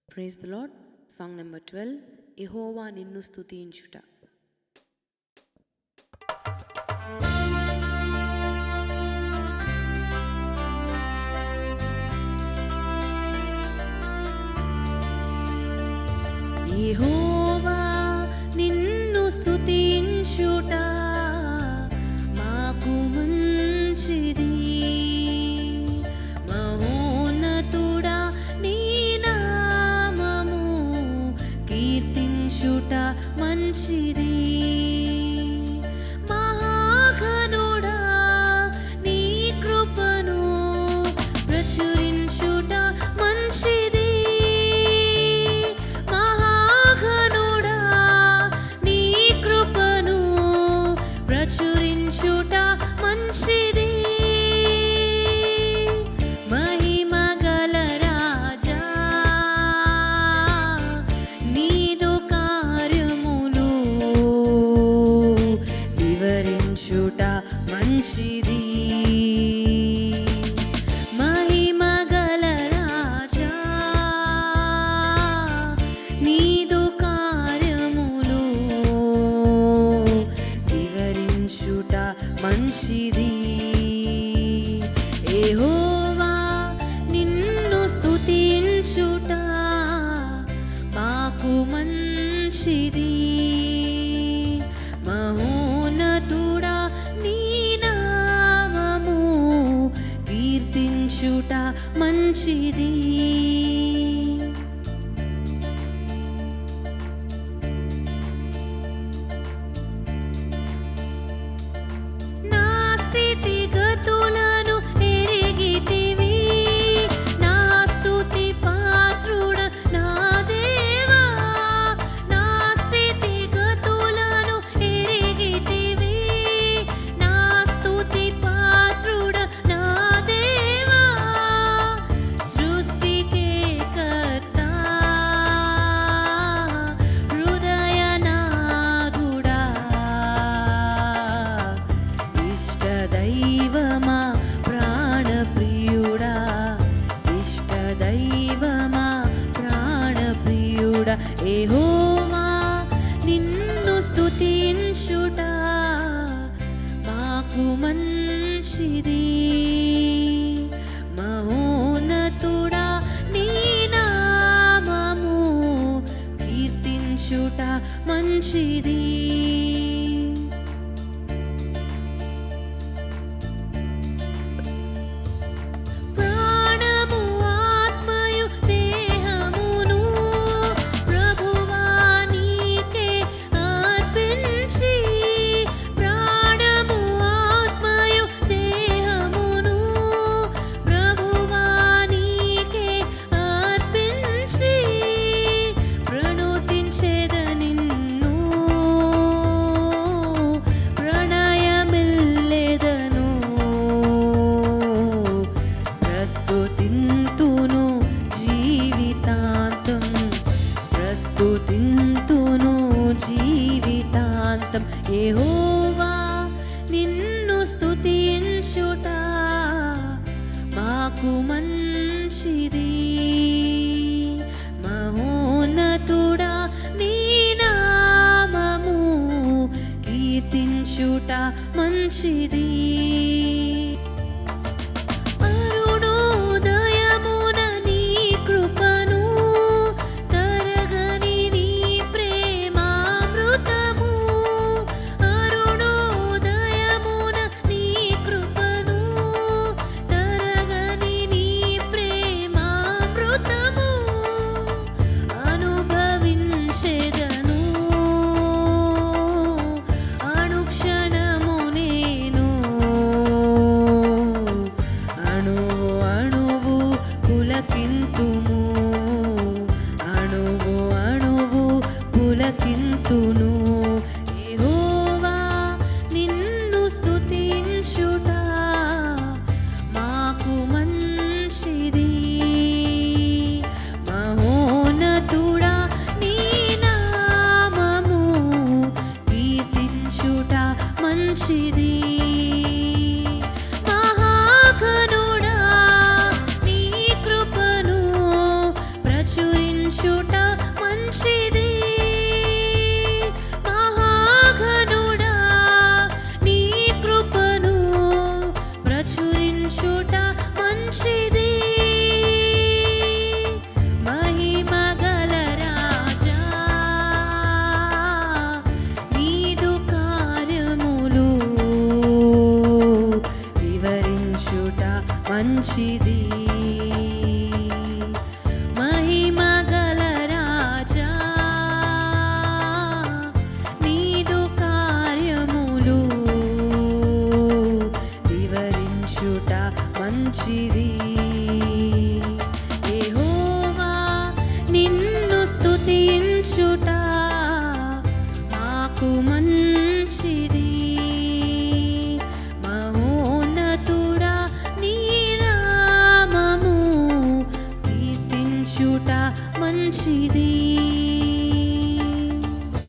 Praise the Lord. Song number 12. యెహోవా నిన్ను స్తుతించుట. యెహోవా నిన్ను స్తుతించుట మాకు మంచిది. మహోన్నతుడా నీ నామము కీర్తించుట మంచిది. మహాఘనుడా నీ కృపను ప్రచురించుట మంచిది. మహాఘనుడా నీ కృపను ప్రచురించుట మంచిది. మహిమగల రాజా నీదు కార్యములు వివరించుట మంచిది. మహిమగల రాజా నీదు కార్యములు వివరించుట మంచిది. యెహోవా నిన్ను స్తుతించుట మాకు మంచిది. మహోన్నతుడా నీ నామము కీర్తించుట మంచిది. నా స్థితిగతులను ఎరిగితివి. నా స్తుతి పాత్రుడ నా దేవా. నా స్థితిగతులను ఎరిగితివి. నా స్తుతి పాత్రుడ నా దేవా. సృష్టికే కర్త హృదయనాథుడా. ఇష్టదైవమా ప్రాణప్రియుడా. ఇష్టదైవమా ప్రాణప్రియుడా. యెహోవా నిన్ను స్తుతించుట మాకు మంచిది. మహోన్నతుడా నీ నామము కీర్తించుట మంచిది. ప్రాణము ఆత్మయు దేహమును ప్రభువా నీకే అర్పించి. ప్రాణము ఆత్మయు దేహమును ప్రభువా నీకే అర్పించి. ప్రణుతించెద నిన్ను ప్రణయమిల్లెదను. ప్రస్తుతింతును జీవితాంతం. ప్రస్తుతింతును జీవితాంతం. యెహోవా నిన్ను స్తుతించుట మాకు మంచిది. మహోన్నతుడా నీ నామము కీర్తించుట మంచిది. అరుణోదయమున నీ కృపను తరగని నీ ప్రేమామృతము. అరుణోదయమున నీ కృపను తరగని నీ ప్రేమామృతము. అనుభవించెదను అనుక్షణము నేను. అణువు అణువు పులకింతుము. అణువు అణువు పులకింతును. యెహోవా నిన్ను స్తుతించుట మాకు మంచిది. మహోన్నతుడా నీ నామము కీర్తించుట మంచిది. మహాఘనుడా నీ కృపను ప్రచురించుట ప్రచురించుట మంచిది. మహాఘనుడా నీ కృపను ప్రచురించుట మంచిది. మహిమగల రాజా నీదు కార్యములు వివరించుట మంచిది. మహిమగల రాజా నీదు కార్యములు వివరించుట మంచిది. యెహోవా నిన్ను స్తుతించుట నాకు మంచిది. మహోన్నతుడా నీ నామము కీర్తించుట మంచిది.